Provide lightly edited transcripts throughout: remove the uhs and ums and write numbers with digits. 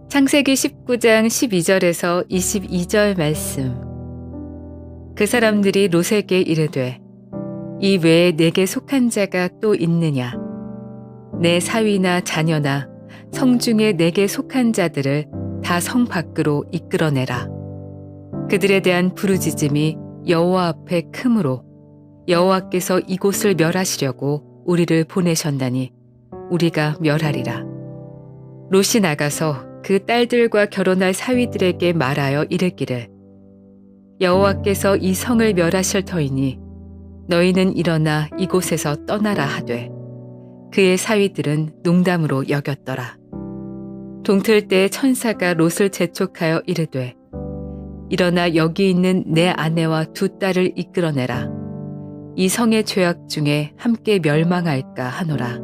창세기 19장 12절에서 22절 말씀. 그 사람들이 롯에게 이르되 이 외에 내게 속한 자가 또 있느냐? 내 사위나 자녀나 성중에 내게 속한 자들을 다 성 밖으로 이끌어내라. 그들에 대한 부르짖음이 여호와 앞에 크므로 여호와께서 이곳을 멸하시려고 우리를 보내셨나니 우리가 멸하리라. 롯이 나가서 그 딸들과 결혼할 사위들에게 말하여 이르기를 여호와께서 이 성을 멸하실 터이니 너희는 일어나 이곳에서 떠나라 하되 그의 사위들은 농담으로 여겼더라. 동틀 때 천사가 롯을 재촉하여 이르되 일어나 여기 있는 내 아내와 두 딸을 이끌어내라. 이 성의 죄악 중에 함께 멸망할까 하노라.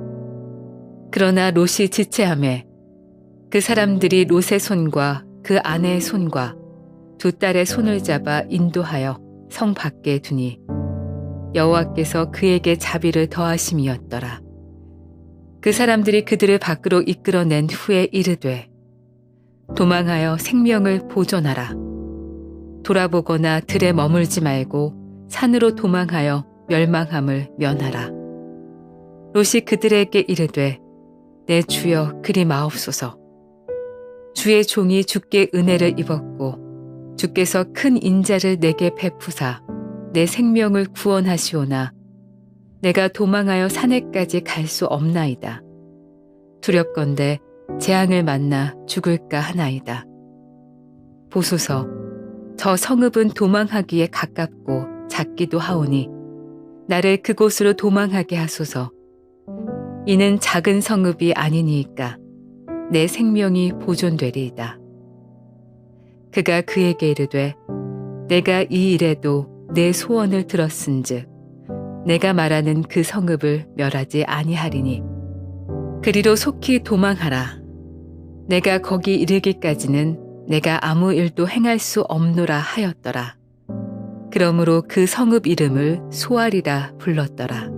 그러나 롯이 지체하매 그 사람들이 롯의 손과 그 아내의 손과 두 딸의 손을 잡아 인도하여 성 밖에 두니 여호와께서 그에게 자비를 더하심이었더라. 그 사람들이 그들을 밖으로 이끌어낸 후에 이르되 도망하여 생명을 보존하라. 돌아보거나 들에 머물지 말고 산으로 도망하여 멸망함을 면하라. 롯이 그들에게 이르되 내 주여 그리 마옵소서. 주의 종이 주께 은혜를 입었고 주께서 큰 인자를 내게 베푸사 내 생명을 구원하시오나 내가 도망하여 산에까지 갈 수 없나이다. 두렵건대 재앙을 만나 죽을까 하나이다. 보소서, 저 성읍은 도망하기에 가깝고 작기도 하오니 나를 그곳으로 도망하게 하소서. 이는 작은 성읍이 아니니이까 내 생명이 보존되리이다. 그가 그에게 이르되 내가 이 일에도 내 소원을 들었은즉 내가 말하는 그 성읍을 멸하지 아니하리니 그리로 속히 도망하라. 내가 거기 이르기까지는 내가 아무 일도 행할 수 없노라 하였더라. 그러므로 그 성읍 이름을 소알이라 불렀더라.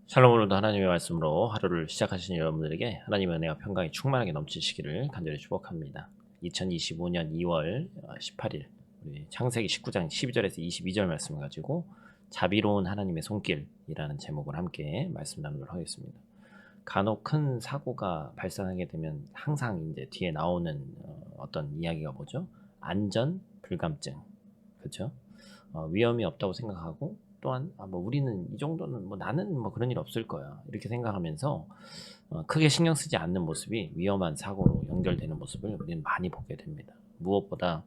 샬롬. 오늘도 하나님의 말씀으로 하루를 시작하신 여러분들에게 하나님의 은혜와 평강이 충만하게 넘치시기를 간절히 축복합니다. 2025년 2월 18일 우리 창세기 19장 12절에서 22절 말씀을 가지고 자비로운 하나님의 손길이라는 제목을 함께 말씀 나누도록 하겠습니다. 간혹 큰 사고가 발생하게 되면 항상 이제 뒤에 나오는 어떤 이야기가 뭐죠? 안전 불감증, 그렇죠? 위험이 없다고 생각하고 또한 뭐 우리는 이 정도는 뭐 나는 뭐 그런 일 없을 거야 이렇게 생각하면서 크게 신경 쓰지 않는 모습이 위험한 사고로 연결되는 모습을 우리는 많이 보게 됩니다. 무엇보다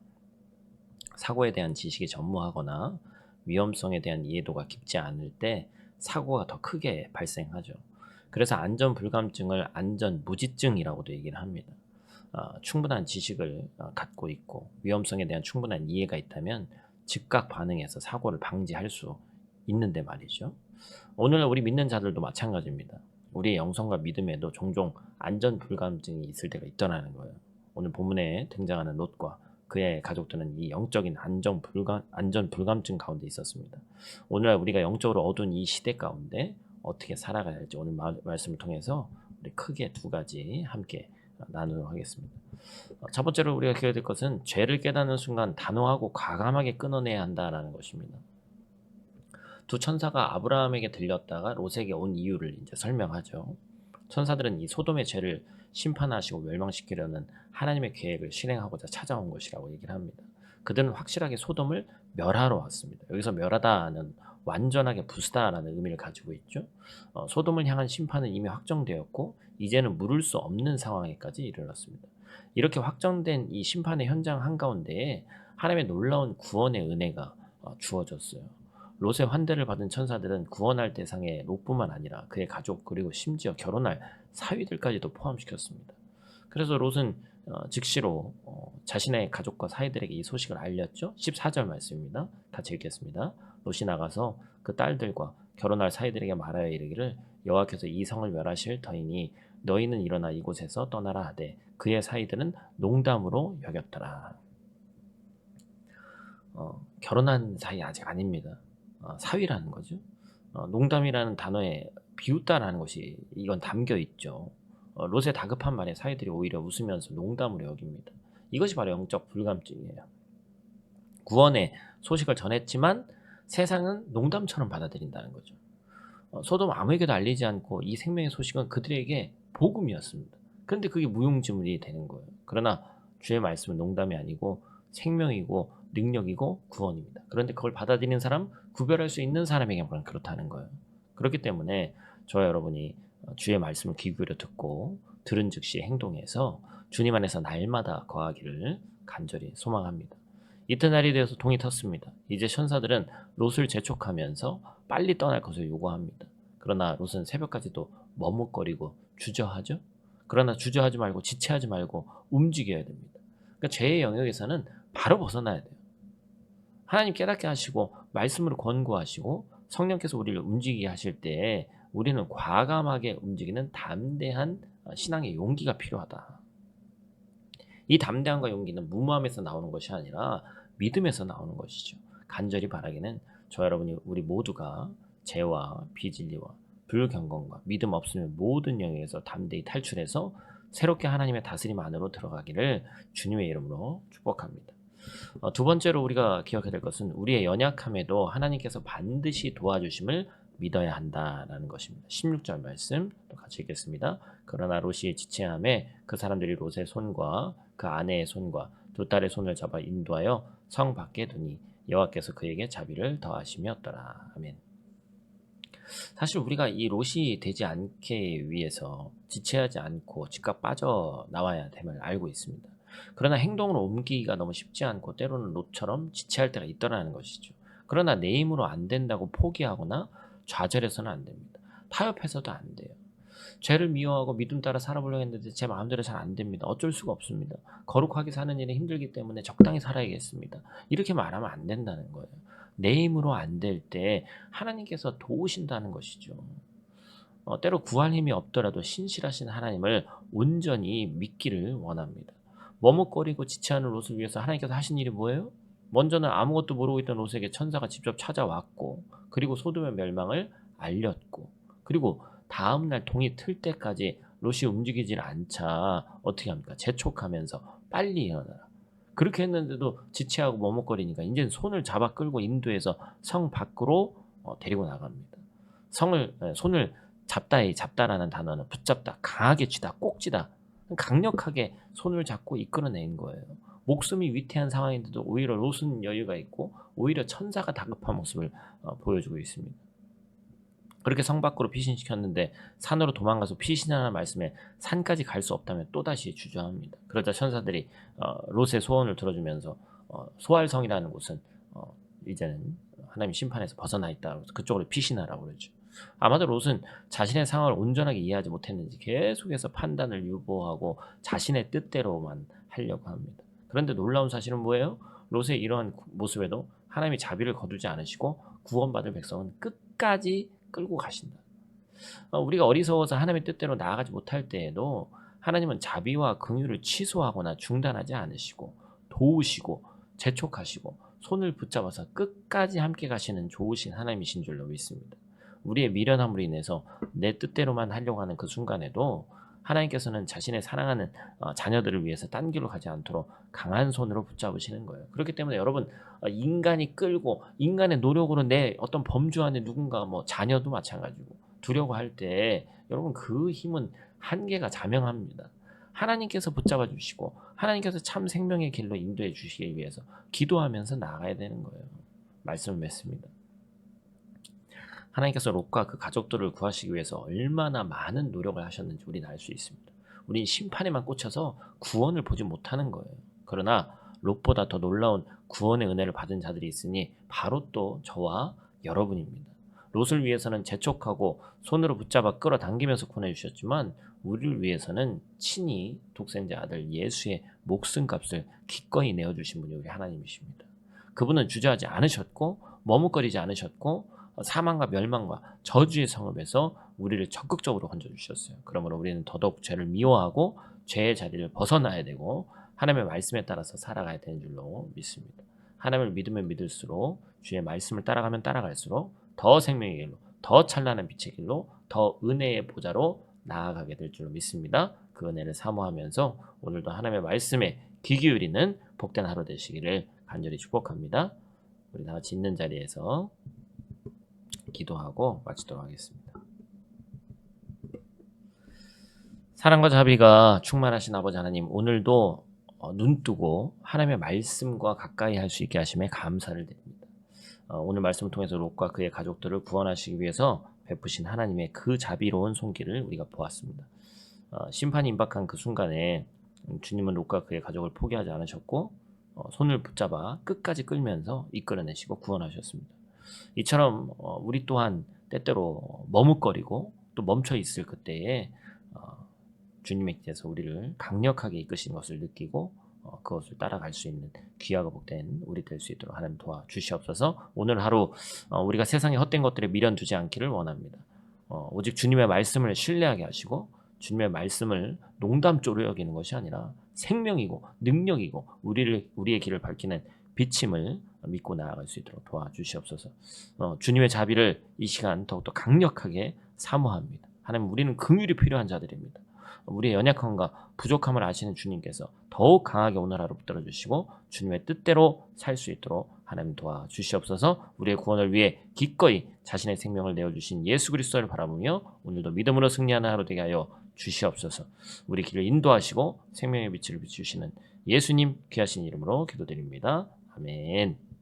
사고에 대한 지식이 전무하거나 위험성에 대한 이해도가 깊지 않을 때 사고가 더 크게 발생하죠. 그래서 안전불감증을 안전무지증이라고도 얘기를 합니다. 충분한 지식을 갖고 있고 위험성에 대한 충분한 이해가 있다면 즉각 반응해서 사고를 방지할 수 있는데 말이죠. 오늘 우리 믿는 자들도 마찬가지입니다. 우리의 영성과 믿음에도 종종 안전불감증이 있을 때가 있더라는 거예요. 오늘 본문에 등장하는 롯과 그의 가족들은 이 영적인 안전불감증 가운데 있었습니다. 오늘날 우리가 영적으로 어두운 이 시대 가운데 어떻게 살아가야 할지 오늘 말씀을 통해서 우리 크게 두 가지 함께 나누도록 하겠습니다. 첫 번째로 우리가 기억해야 될 것은 죄를 깨닫는 순간 단호하고 과감하게 끊어내야 한다는 것입니다. 두 천사가 아브라함에게 들렸다가 롯에게 온 이유를 이제 설명하죠. 천사들은 이 소돔의 죄를 심판하시고 멸망시키려는 하나님의 계획을 실행하고자 찾아온 것이라고 얘기를 합니다. 그들은 확실하게 소돔을 멸하러 왔습니다. 여기서 멸하다는 완전하게 부수다라는 의미를 가지고 있죠. 소돔을 향한 심판은 이미 확정되었고 이제는 물을 수 없는 상황에까지 이르렀습니다. 이렇게 확정된 이 심판의 현장 한가운데에 하나님의 놀라운 구원의 은혜가 주어졌어요. 롯의 환대를 받은 천사들은 구원할 대상의 롯뿐만 아니라 그의 가족 그리고 심지어 결혼할 사위들까지도 포함시켰습니다. 그래서 롯은 즉시로 자신의 가족과 사위들에게 이 소식을 알렸죠. 14절 말씀입니다. 같이 읽겠습니다. 롯이 나가서 그 딸들과 결혼할 사위들에게 말하여 이르기를 여호와께서 이 성을 멸하실 터이니 너희는 일어나 이곳에서 떠나라 하되 그의 사이들은 농담으로 여겼더라. 결혼한 사이 아직 아닙니다. 사위라는 거죠. 농담이라는 단어에 비웃다라는 것이 이건 담겨 있죠. 롯의 다급한 말에 사위들이 오히려 웃으면서 농담으로 여깁니다. 이것이 바로 영적 불감증이에요. 구원의 소식을 전했지만 세상은 농담처럼 받아들인다는 거죠. 소돔 아무에게도 알리지 않고 이 생명의 소식은 그들에게 복음이었습니다. 그런데 그게 무용지물이 되는 거예요. 그러나 주의 말씀은 농담이 아니고 생명이고 능력이고 구원입니다. 그런데 그걸 받아들이는 사람, 구별할 수 있는 사람에게만 그렇다는 거예요. 그렇기 때문에 저와 여러분이 주의 말씀을 귀 기울여 듣고 들은 즉시 행동해서 주님 안에서 날마다 거하기를 간절히 소망합니다. 이튿날이 되어서 동이 텄습니다. 이제 천사들은 롯을 재촉하면서 빨리 떠날 것을 요구합니다. 그러나 롯은 새벽까지도 머뭇거리고 주저하죠. 그러나 주저하지 말고 지체하지 말고 움직여야 됩니다. 그러니까 죄의 영역에서는 바로 벗어나야 돼요. 하나님 깨닫게 하시고 말씀으로 권고하시고 성령께서 우리를 움직이게 하실 때 우리는 과감하게 움직이는 담대한 신앙의 용기가 필요하다. 이 담대함과 용기는 무모함에서 나오는 것이 아니라 믿음에서 나오는 것이죠. 간절히 바라기는 저 여러분이 우리 모두가 죄와 비진리와 불경건과 믿음 없으면 모든 영역에서 담대히 탈출해서 새롭게 하나님의 다스림 안으로 들어가기를 주님의 이름으로 축복합니다. 두 번째로 우리가 기억해야 될 것은 우리의 연약함에도 하나님께서 반드시 도와주심을 믿어야 한다라는 것입니다. 16절 말씀 또 같이 읽겠습니다. 그러나 롯이 지체함에 그 사람들이 롯의 손과 그 아내의 손과 두 딸의 손을 잡아 인도하여 성 밖에 두니 여호와께서 그에게 자비를 더하심이었더라. 아멘. 사실 우리가 이 롯이 되지 않게 위해서 지체하지 않고 즉각 빠져나와야 됨을 알고 있습니다. 그러나 행동으로 옮기기가 너무 쉽지 않고 때로는 롯처럼 지체할 때가 있더라는 것이죠. 그러나 내 힘으로 안 된다고 포기하거나 좌절해서는 안 됩니다. 타협해서도 안 돼요. 죄를 미워하고 믿음 따라 살아보려고 했는데 제 마음대로 잘 안 됩니다. 어쩔 수가 없습니다. 거룩하게 사는 일이 힘들기 때문에 적당히 살아야겠습니다. 이렇게 말하면 안 된다는 거예요. 내 힘으로 안 될 때 하나님께서 도우신다는 것이죠. 때로 구할 힘이 없더라도 신실하신 하나님을 온전히 믿기를 원합니다. 머뭇거리고 지체하는 롯을 위해서 하나님께서 하신 일이 뭐예요? 먼저는 아무것도 모르고 있던 롯에게 천사가 직접 찾아왔고 그리고 소돔의 멸망을 알렸고 그리고 다음날 동이 틀 때까지 롯이 움직이질 않자 어떻게 합니까? 재촉하면서 빨리 일어나라. 그렇게 했는데도 지체하고 머뭇거리니까 이제는 손을 잡아 끌고 인도해서 성 밖으로 데리고 나갑니다. 손을 잡다라는 단어는 붙잡다, 강하게 쥐다, 꼭 쥐다, 강력하게 손을 잡고 이끌어낸 거예요. 목숨이 위태한 상황인데도 오히려 롯은 여유가 있고 오히려 천사가 다급한 모습을 보여주고 있습니다. 그렇게 성 밖으로 피신시켰는데 산으로 도망가서 피신하는 말씀에 산까지 갈 수 없다면 또다시 주저합니다. 그러자 천사들이 롯의 소원을 들어주면서 소알성이라는 곳은 이제는 하나님 심판에서 벗어나 있다. 그쪽으로 피신하라고 그러죠. 아마도 롯은 자신의 상황을 온전하게 이해하지 못했는지 계속해서 판단을 유보하고 자신의 뜻대로만 하려고 합니다. 그런데 놀라운 사실은 뭐예요? 롯의 이러한 모습에도 하나님이 자비를 거두지 않으시고 구원받을 백성은 끝까지 끌고 가신다. 우리가 어리석어서 하나님의 뜻대로 나아가지 못할 때에도 하나님은 자비와 긍휼을 취소하거나 중단하지 않으시고 도우시고 재촉하시고 손을 붙잡아서 끝까지 함께 가시는 좋으신 하나님이신 줄로 믿습니다. 우리의 미련함으로 인해서 내 뜻대로만 하려고 하는 그 순간에도 하나님께서는 자신의 사랑하는 자녀들을 위해서 딴 길로 가지 않도록 강한 손으로 붙잡으시는 거예요. 그렇기 때문에 여러분 인간이 끌고 인간의 노력으로 내 어떤 범주 안에 누군가 자녀도 마찬가지고 두려고 할 때 여러분 그 힘은 한계가 자명합니다. 하나님께서 붙잡아 주시고 하나님께서 참 생명의 길로 인도해 주시기 위해서 기도하면서 나아가야 되는 거예요. 말씀을 맺습니다. 하나님께서 롯과 그 가족들을 구하시기 위해서 얼마나 많은 노력을 하셨는지 우리는 알 수 있습니다. 우린 심판에만 꽂혀서 구원을 보지 못하는 거예요. 그러나 롯보다 더 놀라운 구원의 은혜를 받은 자들이 있으니 바로 또 저와 여러분입니다. 롯을 위해서는 재촉하고 손으로 붙잡아 끌어당기면서 구원해주셨지만 우리를 위해서는 친히 독생자 아들 예수의 목숨값을 기꺼이 내어주신 분이 우리 하나님이십니다. 그분은 주저하지 않으셨고 머뭇거리지 않으셨고 사망과 멸망과 저주의 성읍에서 우리를 적극적으로 건져주셨어요. 그러므로 우리는 더더욱 죄를 미워하고 죄의 자리를 벗어나야 되고 하나님의 말씀에 따라서 살아가야 되는 줄로 믿습니다. 하나님을 믿으면 믿을수록 주의 말씀을 따라가면 따라갈수록 더 생명의 길로, 더 찬란한 빛의 길로, 더 은혜의 보좌로 나아가게 될 줄로 믿습니다. 그 은혜를 사모하면서 오늘도 하나님의 말씀에 귀 기울이는 복된 하루 되시기를 간절히 축복합니다. 우리 다 같이 있는 자리에서 기도하고 마치도록 하겠습니다. 사랑과 자비가 충만하신 아버지 하나님, 오늘도 눈뜨고 하나님의 말씀과 가까이 할 수 있게 하심에 감사를 드립니다. 오늘 말씀을 통해서 롯과 그의 가족들을 구원하시기 위해서 베푸신 하나님의 그 자비로운 손길을 우리가 보았습니다. 심판이 임박한 그 순간에 주님은 롯과 그의 가족을 포기하지 않으셨고 손을 붙잡아 끝까지 끌면서 이끌어내시고 구원하셨습니다. 이처럼 우리 또한 때때로 머뭇거리고 또 멈춰 있을 그때에 주님의 길에서 우리를 강력하게 이끄신 것을 느끼고 그것을 따라갈 수 있는 귀하고 복된 우리 될 수 있도록 하나님 도와주시옵소서. 오늘 하루 우리가 세상의 헛된 것들에 미련 두지 않기를 원합니다. 오직 주님의 말씀을 신뢰하게 하시고 주님의 말씀을 농담조로 여기는 것이 아니라 생명이고 능력이고 우리의 길을 밝히는 빛임을 믿고 나아갈 수 있도록 도와주시옵소서. 주님의 자비를 이 시간 더욱더 강력하게 사모합니다. 하나님, 우리는 긍휼이 필요한 자들입니다. 우리의 연약함과 부족함을 아시는 주님께서 더욱 강하게 오늘 하루 붙들어 주시고 주님의 뜻대로 살 수 있도록 하나님 도와주시옵소서. 우리의 구원을 위해 기꺼이 자신의 생명을 내어주신 예수 그리스도를 바라보며 오늘도 믿음으로 승리하는 하루 되게 하여 주시옵소서. 우리 길을 인도하시고 생명의 빛을 비추시는 예수님 귀하신 이름으로 기도드립니다. 아멘.